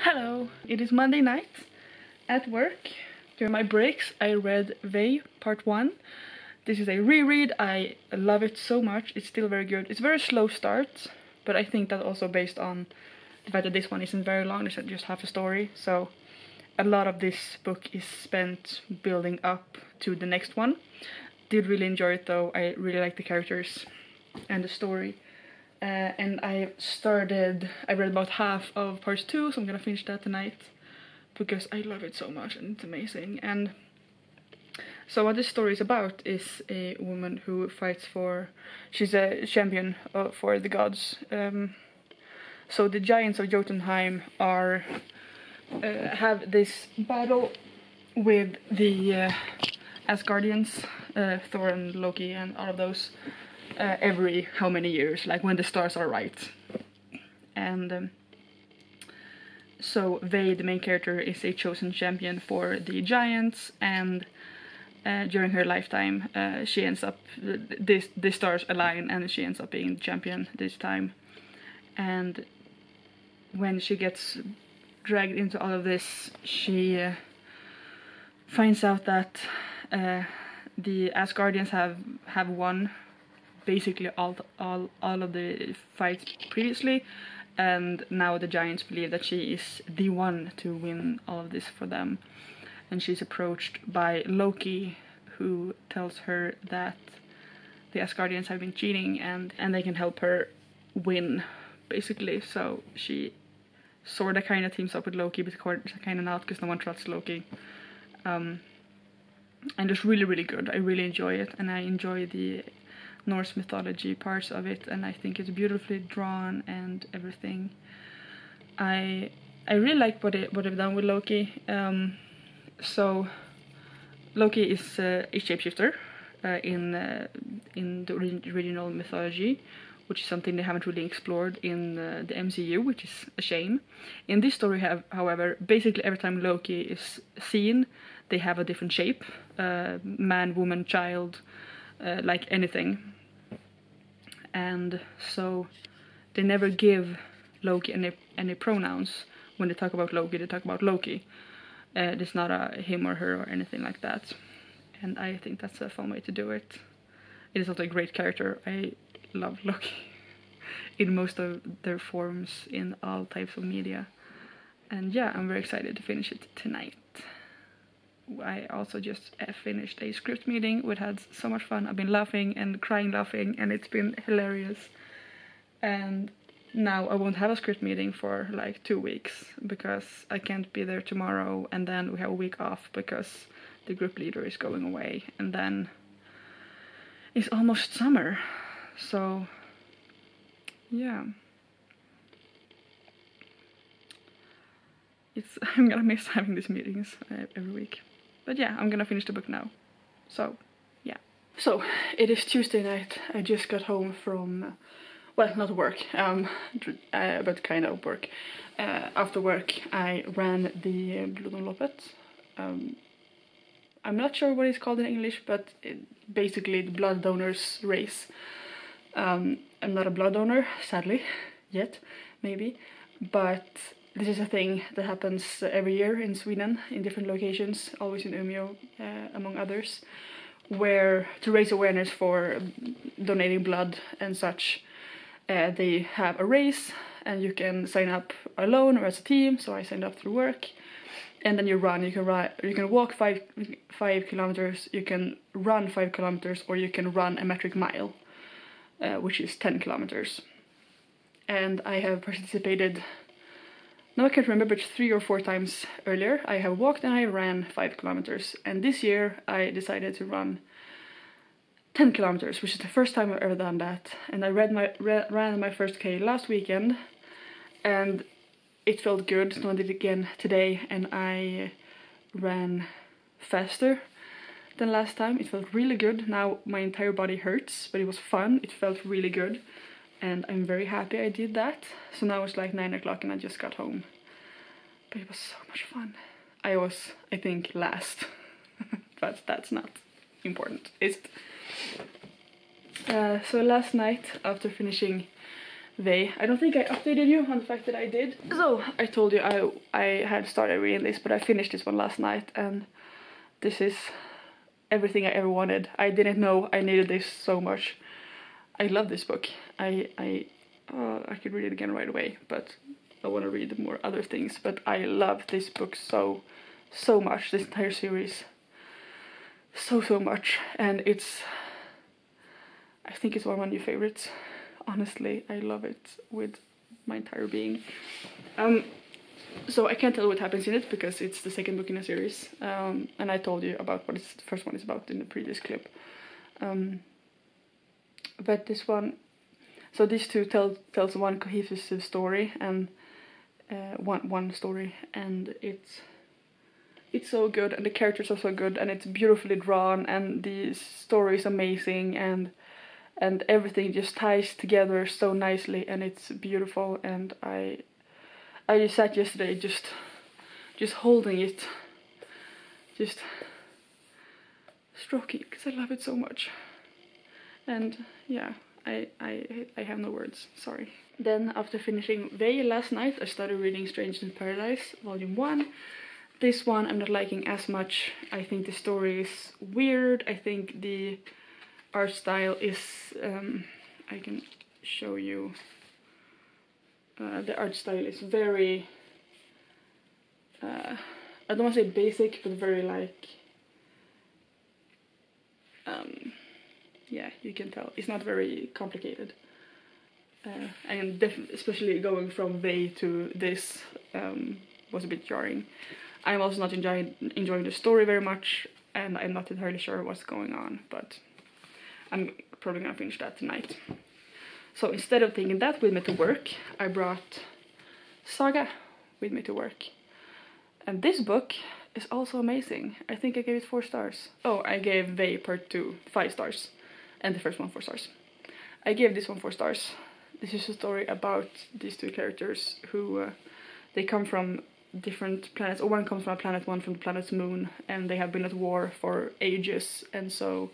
Hello! It is Monday night at work. During my breaks I read Vey Part 1. This is a reread. I love it so much. It's still very good. It's a very slow start, but I think that also based on the fact that this one isn't very long, it's just half a story, so a lot of this book is spent building up to the next one. Did really enjoy it though. I really like the characters and the story. And I read about half of part 2, so I'm gonna finish that tonight because I love it so much and it's amazing. And so what this story is about is a woman who fights she's a champion for the gods. So the giants of Jotunheim have this battle with the Asgardians, Thor and Loki and all of those. Every how many years, like when the stars are right. And so Vey, the main character, is a chosen champion for the giants, and during her lifetime she ends up, the stars align and she ends up being the champion this time. And when she gets dragged into all of this, she finds out that the Asgardians have won basically all of the fights previously, and now the giants believe that she is the one to win all of this for them. And she's approached by Loki, who tells her that the Asgardians have been cheating and they can help her win, basically. So she sorta kinda teams up with Loki, but kinda not, because no one trusts Loki. And it's really, really good. I really enjoy it, and I enjoy the Norse mythology parts of it, and I think it's beautifully drawn and everything. I really like what they've done with Loki. So Loki is a shapeshifter in the original mythology, which is something they haven't really explored in the MCU, which is a shame. In this story, however, basically every time Loki is seen, they have a different shape, man, woman, child, like anything. And so they never give Loki any pronouns. When they talk about Loki, they talk about Loki. There's not a him or her or anything like that. And I think that's a fun way to do it. It is also a great character. I love Loki in most of their forms in all types of media. And yeah, I'm very excited to finish it tonight. I also just finished a script meeting, which had so much fun. I've been laughing and crying laughing, and it's been hilarious. And now I won't have a script meeting for like 2 weeks because I can't be there tomorrow, and then we have a week off because the group leader is going away, and then it's almost summer. So yeah, I'm gonna miss having these meetings every week. But yeah, I'm gonna finish the book now. So, yeah. So, it is Tuesday night. I just got home from, well, not work, but kind of work. After work, I ran the Blodomloppet. I'm not sure what it's called in English, but basically the blood donors race. I'm not a blood donor, sadly, yet, maybe, but this is a thing that happens every year in Sweden, in different locations, always in Umeå, among others, where to raise awareness for donating blood and such, they have a race, and you can sign up alone or as a team. So I signed up through work, and then you run. You can walk 5 kilometers, you can run 5 kilometers, or you can run a metric mile, which is 10 kilometers. And I have participated. Now I can't remember, but 3 or 4 times earlier I have walked and I ran 5 kilometers, and this year I decided to run 10 kilometers, which is the first time I've ever done that. And I ran my first K last weekend, and it felt good, so I did it again today, and I ran faster than last time. It felt really good. Now my entire body hurts, but it was fun. It felt really good. And I'm very happy I did that. So now it's like 9 o'clock and I just got home. But it was so much fun. I was, I think, last. But that's not important, is it? So last night, after finishing Vey. I don't think I updated you on the fact that I did. So I told you I had started reading this, but I finished this one last night, and this is everything I ever wanted. I didn't know I needed this so much. I love this book. I could read it again right away, but I want to read more other things. But I love this book so much, this entire series. So much. And I think it's one of my new favorites. Honestly, I love it with my entire being. So I can't tell what happens in it because it's the second book in a series. And I told you about what the first one is about in the previous clip. But this one, so these two tells one cohesive story, and one story, and it's so good, and the characters are so good, and it's beautifully drawn, and the story is amazing, and everything just ties together so nicely, and it's beautiful. And I just sat yesterday just holding it, just stroking, because I love it so much. And yeah, I have no words, sorry. Then after finishing Vey last night, I started reading Strangers in Paradise, Volume 1. This one I'm not liking as much. I think the story is weird. I think the art style is, I can show you, the art style is very, I don't want to say basic, but very like, yeah, you can tell. It's not very complicated. And especially going from Vey to this was a bit jarring. I'm also not enjoying the story very much, and I'm not entirely sure what's going on, but I'm probably gonna finish that tonight. So instead of taking that with me to work, I brought Saga with me to work. And this book is also amazing. I think I gave it 4 stars. Oh, I gave Vey Part 2 5 stars, and the first one 4 stars. I gave this one 4 stars. This is a story about these two characters who they come from different planets, or one comes from a planet, one from the planet's moon, and they have been at war for ages, and so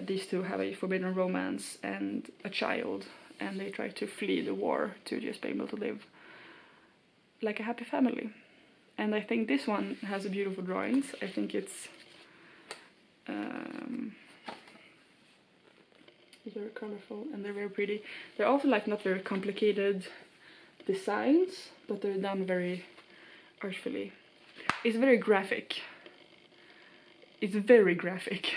these two have a forbidden romance and a child, and they try to flee the war to just be able to live like a happy family. And I think this one has beautiful drawings. I think it's very colorful, and they're very pretty. They're also like not very complicated designs, but they're done very artfully. It's very graphic. It's very graphic.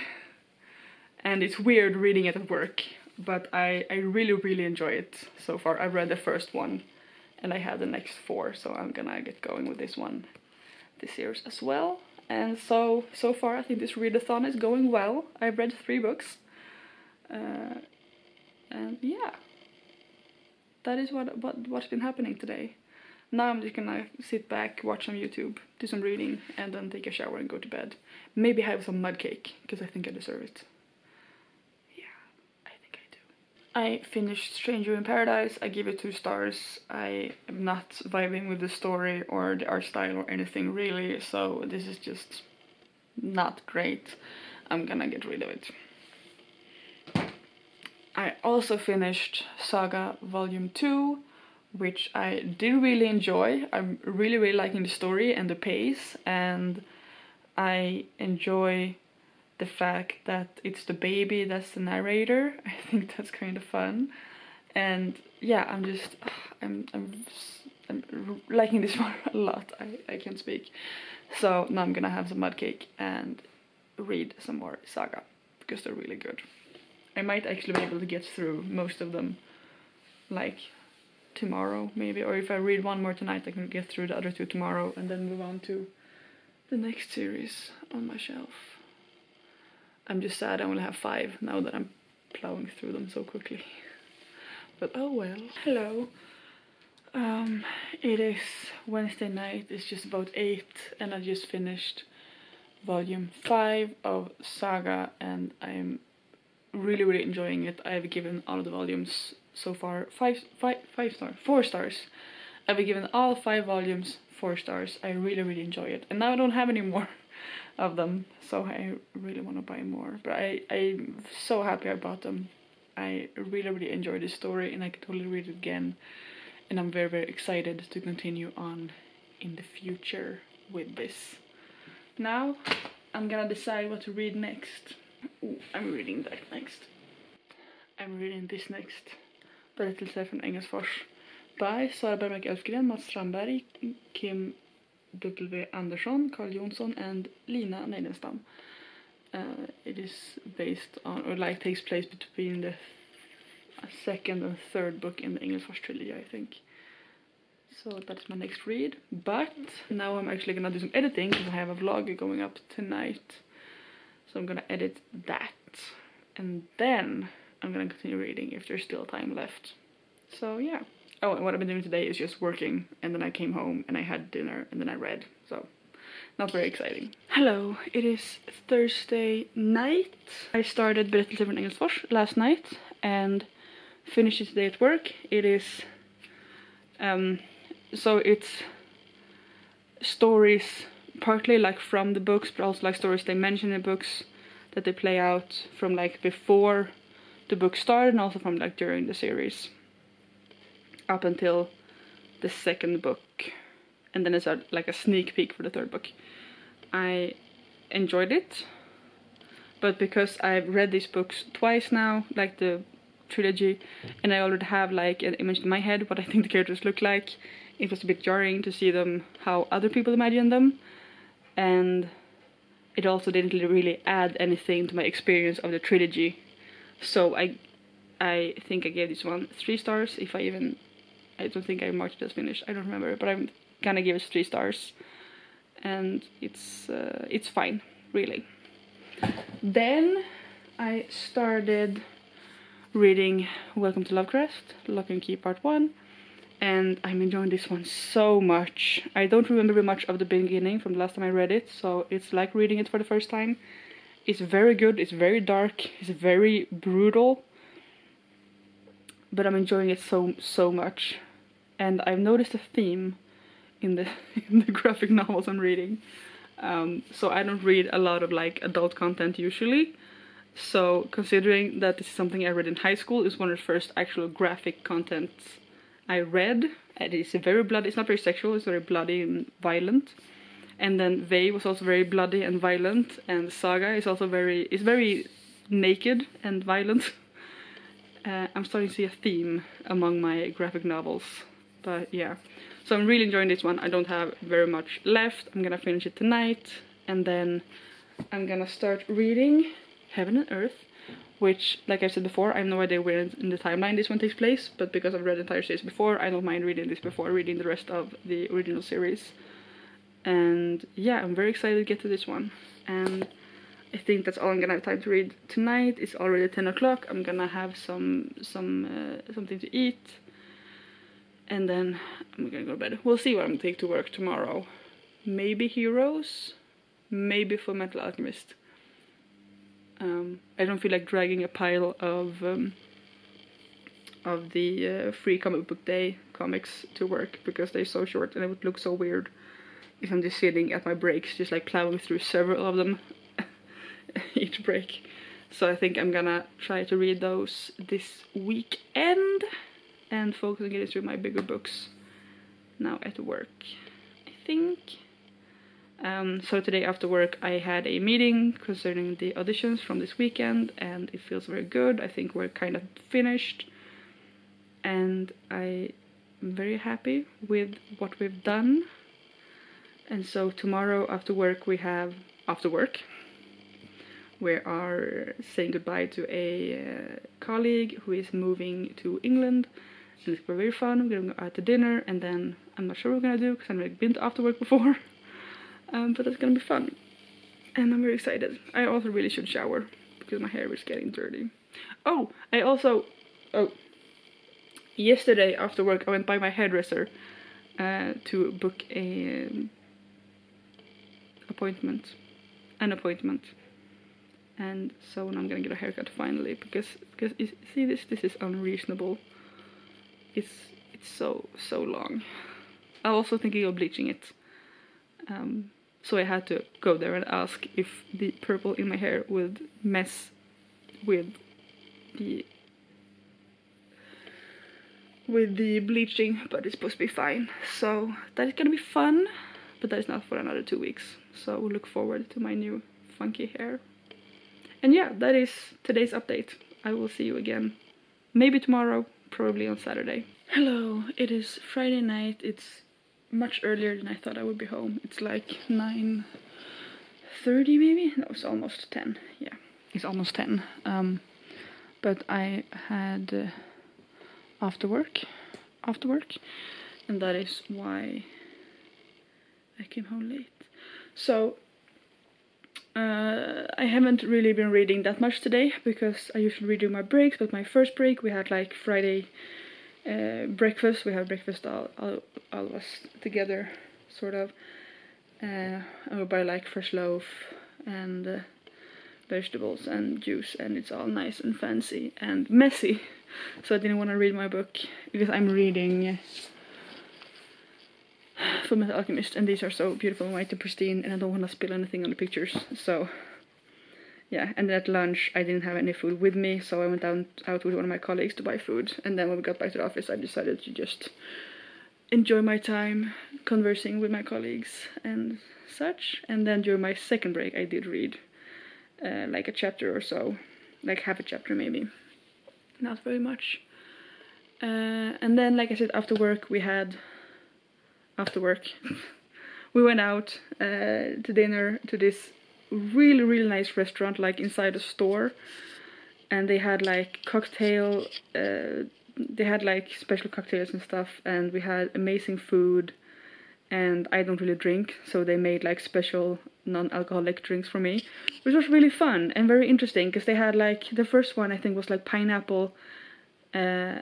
And it's weird reading it at work, but I really enjoy it so far. I've read the first one, and I have the next 4, so I'm gonna get going with this one this year as well. And so far I think this readathon is going well. I've read 3 books. And yeah, that is what's been happening today. Now I'm just gonna sit back, watch some YouTube, do some reading, and then take a shower and go to bed. Maybe have some mud cake, because I think I deserve it. Yeah, I think I do. I finished Stranger in Paradise. I give it 2 stars. I am not vibing with the story or the art style or anything really, so this is just not great. I'm gonna get rid of it. I also finished Saga Volume 2, which I did really enjoy. I'm really liking the story and the pace, and I enjoy the fact that it's the baby that's the narrator. I think that's kind of fun. And yeah, I'm liking this one a lot. I can't speak. So now I'm gonna have some mud cake and read some more Saga, because they're really good. I might actually be able to get through most of them, like tomorrow maybe, or if I read one more tonight I can get through the other 2 tomorrow and then move on to the next series on my shelf. I'm just sad I only have 5 now that I'm plowing through them so quickly. But oh well. Hello. It is Wednesday night, it's just about 8, and I just finished volume 5 of Saga, and I'm really enjoying it. I've given all of the volumes so far 4 stars. I've given all 5 volumes 4 stars. I really enjoy it, and now I don't have any more of them, so I really want to buy more. But I'm so happy I bought them. I really enjoyed this story, and I could totally read it again. And I'm very excited to continue on in the future with this. Now I'm gonna decide what to read next. Ooh, I'm reading that next. I'm reading this next. Berättelser från Engelsfors by Sara, Bergmark, Elfgren, Strandberg, Kim W. Andersson, Karl, Johnsson, and Lina, Neidenstam. It is based on, or like takes place between the second and third book in the Engelsfors trilogy, I think. So that's my next read. But now I'm actually gonna do some editing because I have a vlog going up tonight. So I'm gonna edit that, and then I'm gonna continue reading if there's still time left. So yeah. Oh, and what I've been doing today is just working, and then I came home and I had dinner and then I read. So not very exciting. Hello, it is Thursday night. I started Berättelser från Engelsfors last night and finished it today at work. It is so it's stories partly like from the books, but also like stories they mention in the books that they play out from like before the book started, and also from like during the series up until the second book, and then it's like a sneak peek for the third book. I enjoyed it, but because I've read these books twice now, like the trilogy, and I already have like an image in my head what I think the characters look like, it was a bit jarring to see them how other people imagine them, and it also didn't really add anything to my experience of the trilogy. So I think I gave this one 3 stars. If I don't think I marked it as finished, I don't remember, but I'm gonna give it 3 stars, and it's fine, really. Then I started reading Welcome to Lovecraft, Lock and Key Part 1, and I'm enjoying this one so much. I don't remember very much of the beginning from the last time I read it, so it's like reading it for the first time. It's very good, it's very dark, it's very brutal, but I'm enjoying it so much. And I've noticed a theme in the graphic novels I'm reading. So I don't read a lot of like adult content usually. So considering that this is something I read in high school, it's one of the first actual graphic contents I read. And it's very bloody, it's not very sexual, it's very bloody and violent. And then Vey was also very bloody and violent, and Saga is also very naked and violent. I'm starting to see a theme among my graphic novels, but yeah. So I'm really enjoying this one. I don't have very much left. I'm gonna finish it tonight, and then I'm gonna start reading Heaven and Earth, which, like I said before, I have no idea where in the timeline this one takes place, but because I've read the entire series before, I don't mind reading this before reading the rest of the original series. And yeah, I'm very excited to get to this one, and I think that's all I'm gonna have time to read tonight. It's already 10 o'clock. I'm gonna have something to eat, and then I'm gonna go to bed. We'll see what I'm gonna take to work tomorrow. Maybe Heroes, maybe Fullmetal Alchemist. I don't feel like dragging a pile of the free comic book day comics to work because they're so short, and it would look so weird if I'm just sitting at my breaks, just like plowing through several of them each break. So I think I'm gonna try to read those this weekend and focus on getting through my bigger books now at work, I think. So today after work I had a meeting concerning the auditions from this weekend, and it feels very good. I think we're kind of finished, and I'm very happy with what we've done. And so tomorrow after work we have after work. We are saying goodbye to a colleague who is moving to England, and it's very fun. We're gonna go out to dinner, and then I'm not sure what we're gonna do because I've never been to after work before. But it's gonna be fun, and I'm very excited. I also really should shower because my hair is getting dirty. Oh, yesterday after work I went by my hairdresser to book an appointment, and so now I'm gonna get a haircut finally because you see this is unreasonable. It's so long. I'm also thinking of bleaching it. So I had to go there and ask if the purple in my hair would mess with the with the bleaching, but it's supposed to be fine. So that is gonna be fun, but that is not for another 2 weeks. So we'll look forward to my new funky hair. And yeah, that is today's update. I will see you again, maybe tomorrow, probably on Saturday. Hello, it is Friday night. It's much earlier than I thought I would be home. It's like 9:30 maybe? No, it's almost 10. Yeah, it's almost 10. But I had after work, and that is why I came home late. So I haven't really been reading that much today because I usually read during my breaks, but my first break we had like Friday breakfast. We had breakfast all of us together, sort of. And we buy like fresh loaf and vegetables and juice, and it's all nice and fancy and messy. So I didn't want to read my book because I'm reading Fullmetal Alchemist, and these are so beautiful and white and pristine, and I don't want to spill anything on the pictures. So yeah, and then at lunch I didn't have any food with me, so I went out with one of my colleagues to buy food, and then when we got back to the office I decided to just enjoy my time conversing with my colleagues and such. And then during my second break I did read like a chapter or so, like half a chapter maybe, not very much. And then, like I said, after work we went out to dinner to this really nice restaurant, like inside a store, and they had like cocktail, they had like special cocktails and stuff, and we had amazing food, and I don't really drink, so they made like special non-alcoholic drinks for me, which was really fun and very interesting, because they had like, the first one I think was like pineapple, no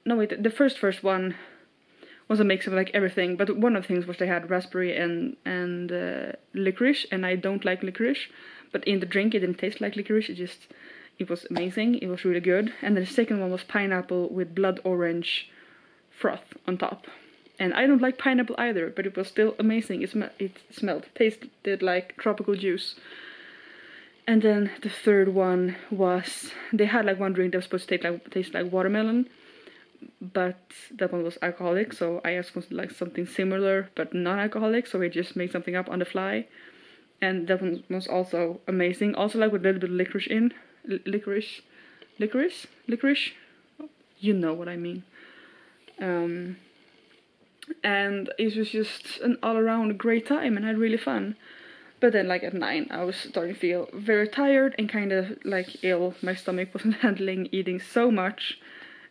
wait, the first one was a mix of like everything, but one of the things was they had raspberry and licorice, and I don't like licorice, but in the drink it didn't taste like licorice, it was amazing, it was really good. And then the second one was pineapple with blood orange froth on top, and I don't like pineapple either, but it was still amazing. It tasted like tropical juice. And then the third one was, they had like one drink that was supposed to taste like watermelon, but that one was alcoholic, so I asked for like something similar but non-alcoholic, so we just made something up on the fly, and that one was also amazing, also like with a little bit of licorice in, licorice, you know what I mean. And it was just an all-around great time, and I had really fun. But then like at 9 I was starting to feel very tired and kind of like ill. My stomach wasn't handling eating so much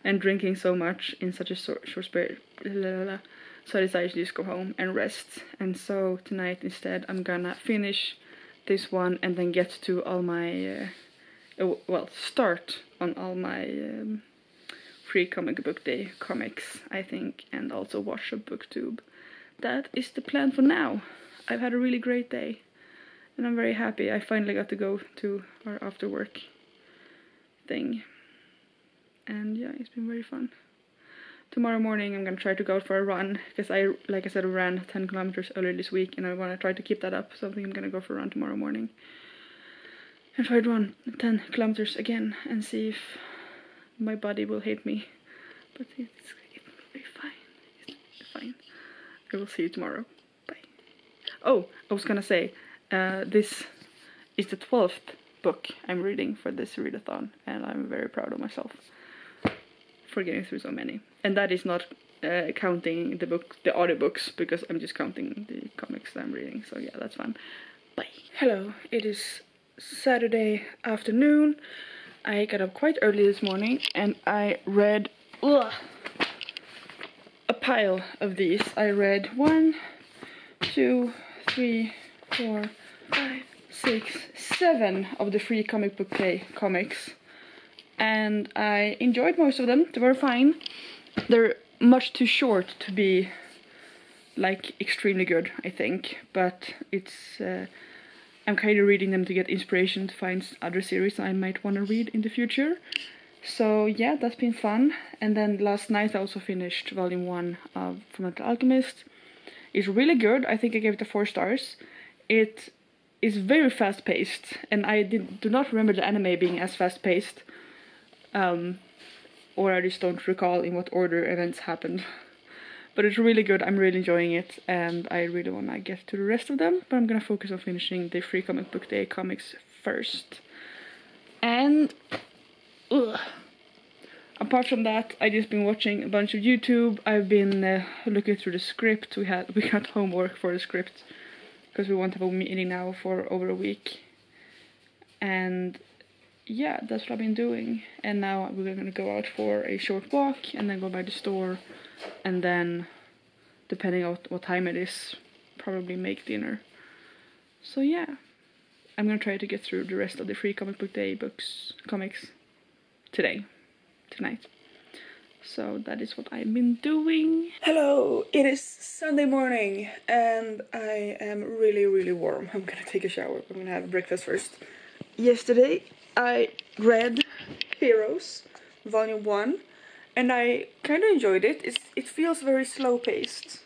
and drinking so much in such a short period. So I decided to just go home and rest. And so tonight instead I'm gonna finish this one and then get to all my start on all my free comic book day comics, I think, and also watch a booktube. That is the plan for now. I've had a really great day and I'm very happy I finally got to go to our after work thing. And yeah, it's been very fun. Tomorrow morning I'm gonna try to go out for a run, because like I said, I ran 10 kilometers earlier this week and I wanna try to keep that up, so I think I'm gonna go for a run tomorrow morning. And try to run 10 kilometers again and see if my body will hate me. But it will be fine. It's fine. I will see you tomorrow. Bye. Oh, I was gonna say, this is the 12th book I'm reading for this readathon, and I'm very proud of myself for getting through so many. And that is not counting the audiobooks, because I'm just counting the comics that I'm reading. So yeah, that's fun. Bye. Hello, it is Saturday afternoon. I got up quite early this morning and I read a pile of these. I read 1, 2, 3, 4, 5, 6, 7 of the free comic book day comics, and I enjoyed most of them. They were fine. They're much too short to be like extremely good, I think, but it's I'm kind of reading them to get inspiration to find other series I might want to read in the future. So yeah, that's been fun. And then last night I also finished volume 1 of Fullmetal Alchemist. It's really good. I think I gave it 4 stars. It is very fast paced, and I do not remember the anime being as fast paced, or I just don't recall in what order events happened. But it's really good, I'm really enjoying it, and I really want to get to the rest of them, but I'm gonna focus on finishing the Free Comic Book Day comics first. And apart from that, I just been watching a bunch of YouTube. I've been looking through the script. We got homework for the script because we won't have a meeting now for over a week. And yeah, that's what I've been doing. And now we're gonna go out for a short walk and then go by the store, and then, depending on what time it is, probably make dinner. So yeah, I'm gonna try to get through the rest of the Free Comic Book Day comics tonight. So that is what I've been doing. Hello, it is Sunday morning and I am really warm. I'm gonna take a shower. I'm gonna have breakfast first. Yesterday I read Heroes, Volume 1, and I kind of enjoyed it. It feels very slow-paced.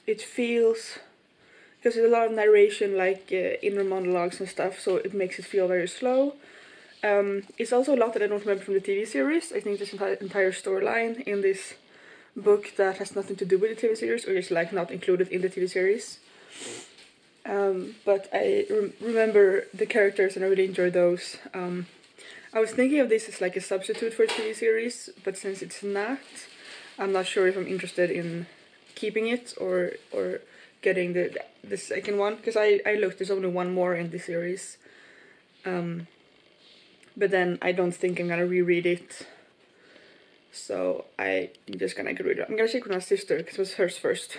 It feels, because there's a lot of narration, like inner monologues and stuff, so it makes it feel very slow. It's also a lot that I don't remember from the TV series. I think there's an entire storyline in this book that has nothing to do with the TV series, or is like not included in the TV series. But I remember the characters and I really enjoyed those. I was thinking of this as like a substitute for a TV series, but since it's not, I'm not sure if I'm interested in keeping it or getting the second one, because I looked, there's only one more in the series. But then I don't think I'm gonna reread it, so I'm just gonna get rid of it. I'm gonna check with my sister, because it was hers first.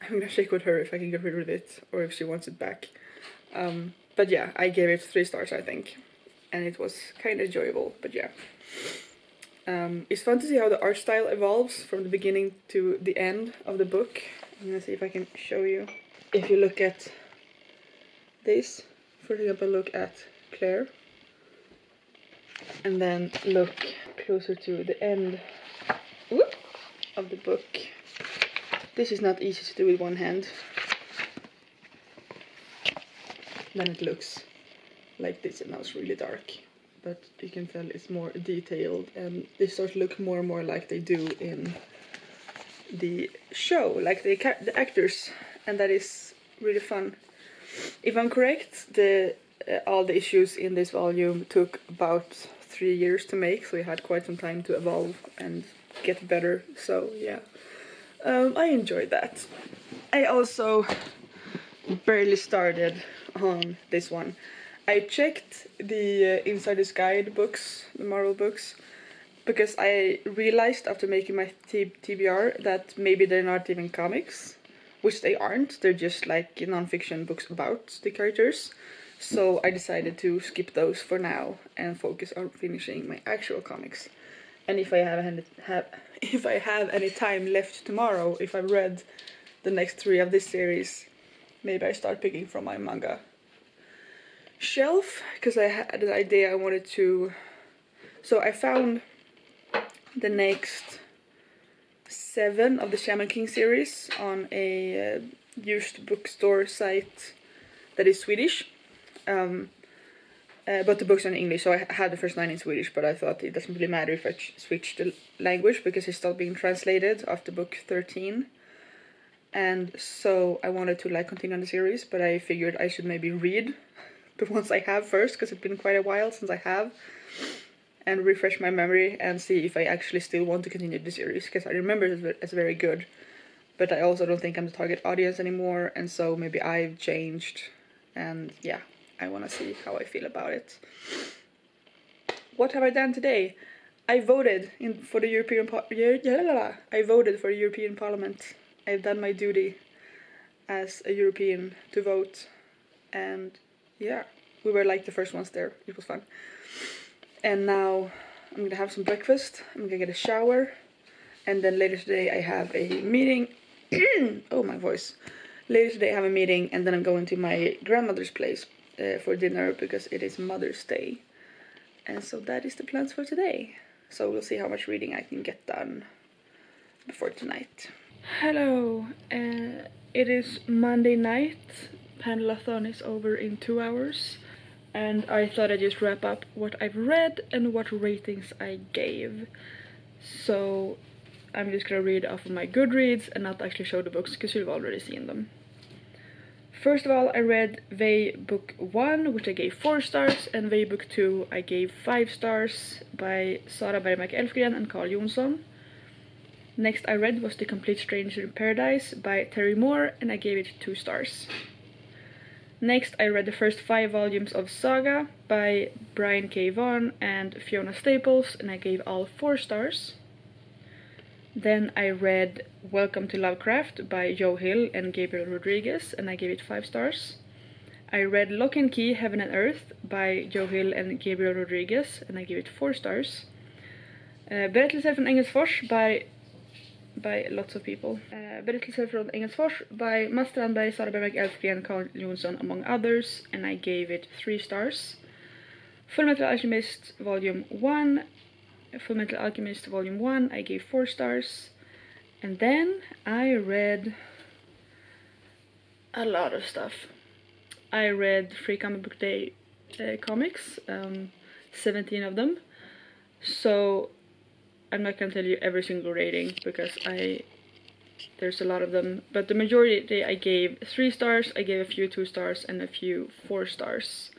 I'm gonna check with her if I can get rid of it, or if she wants it back. But yeah, I gave it 3 stars, I think. And it was kind of enjoyable, but yeah. It's fun to see how the art style evolves from the beginning to the end of the book. I'm gonna see if I can show you. If you look at this, for example, look at Claire. And then look closer to the end of the book. This is not easy to do with one hand. Then it looks like this, and now it's really dark. But you can tell it's more detailed, and they start to look more and more like they do in the show, like the actors, and that is really fun. If I'm correct, all the issues in this volume took about 3 years to make, so we had quite some time to evolve and get better, so yeah. I enjoyed that. I also barely started on this one. I checked the Insider's Guide books, the Marvel books, because I realized after making my TBR that maybe they're not even comics, which they aren't, they're just like non-fiction books about the characters. So I decided to skip those for now and focus on finishing my actual comics. And if I have any time left tomorrow, if I've read the next 3 of this series, maybe I start picking from my manga shelf, because I had an idea I wanted to. So I found the next 7 of the Shaman King series on a used bookstore site that is Swedish. But the books are in English, so I had the first 9 in Swedish, but I thought it doesn't really matter if I switch the language, because it's still being translated after book 13. And so I wanted to like continue on the series, but I figured I should maybe read the ones I have first, because it's been quite a while since I have, and refresh my memory and see if I actually still want to continue the series, because I remember it as very good, but I also don't think I'm the target audience anymore, and so maybe I've changed, and yeah, I want to see how I feel about it. What have I done today? I voted for the European Parliament. I've done my duty as a European to vote, and yeah, we were like the first ones there. It was fun. And now I'm gonna have some breakfast, I'm gonna get a shower, and then later today I have a meeting. Oh, my voice. Later today I have a meeting, and then I'm going to my grandmother's place for dinner, because it is Mother's Day. And so that is the plans for today. So we'll see how much reading I can get done before tonight. Hello, it is Monday night. Panel-a-thon is over in 2 hours. and I thought I'd just wrap up what I've read and what ratings I gave. So I'm just gonna read off of my Goodreads and not actually show the books because you've already seen them. First of all, I read Vey Book 1, which I gave 4 stars, and Vey Book 2 I gave 5 stars, by Sara, Bergmark, Elfgren and Karl Johnsson. Next I read was The Complete Stranger in Paradise by Terry Moore, and I gave it 2 stars. Next I read the first 5 volumes of Saga by Brian K. Vaughan and Fiona Staples, and I gave all 4 stars. Then I read Welcome to Lovecraft by Joe Hill and Gabriel Rodiguez, and I gave it 5 stars. I read Lock and Key, Heaven and Earth by Joe Hill and Gabriel Rodiguez, and I gave it 4 stars. Berättelser från Engelsfors by lots of people. Berättelser från Engelsfors by Strandberg, Sara, Bergmark, Elfgren, Karl Johnsson among others, and I gave it 3 stars. Fullmetal Alchemist Volume 1, Fullmetal Alchemist Volume 1, I gave 4 stars. And then I read a lot of stuff. I read Free Comic Book Day comics, 17 of them. So I'm not gonna tell you every single rating because there's a lot of them. But the majority I gave 3 stars, I gave a few 2 stars and a few 4 stars.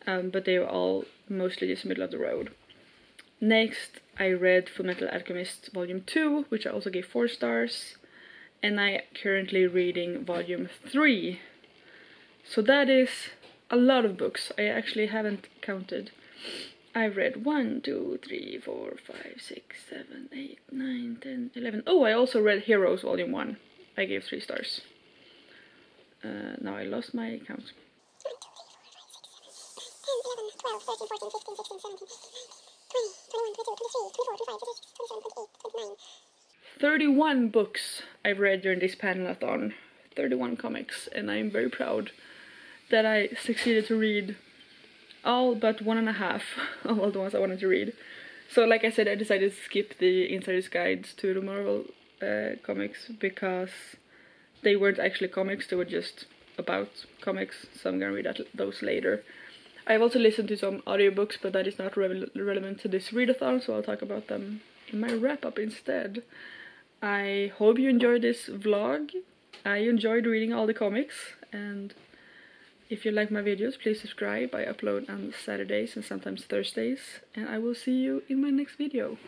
But they were all mostly just middle of the road. Next, I read Fullmetal Alchemist Volume 2, which I also gave 4 stars. And I'm currently reading Volume 3. So that is a lot of books. I actually haven't counted. I've read 1, 2, 3, 4, 5, 6, 7, 8, 9, 10, 11. Oh, I also read Heroes Volume 1. I gave 3 stars. Now I lost my count. 12, 13, 14, 15, 16, 17, 20, 21, 22, 23, 24, 25, 26, 27, 28, 29. 31 books I've read during this panel-a-thon. 31 comics, and I'm very proud that I succeeded to read all but 1.5 of all the ones I wanted to read. So like I said, I decided to skip the Insider's Guides to the Marvel comics because they weren't actually comics, they were just about comics, so I'm gonna read those later. I've also listened to some audiobooks, but that is not relevant to this readathon, so I'll talk about them in my wrap-up instead. I hope you enjoyed this vlog. I enjoyed reading all the comics, and if you like my videos, please subscribe. I upload on Saturdays and sometimes Thursdays, and I will see you in my next video.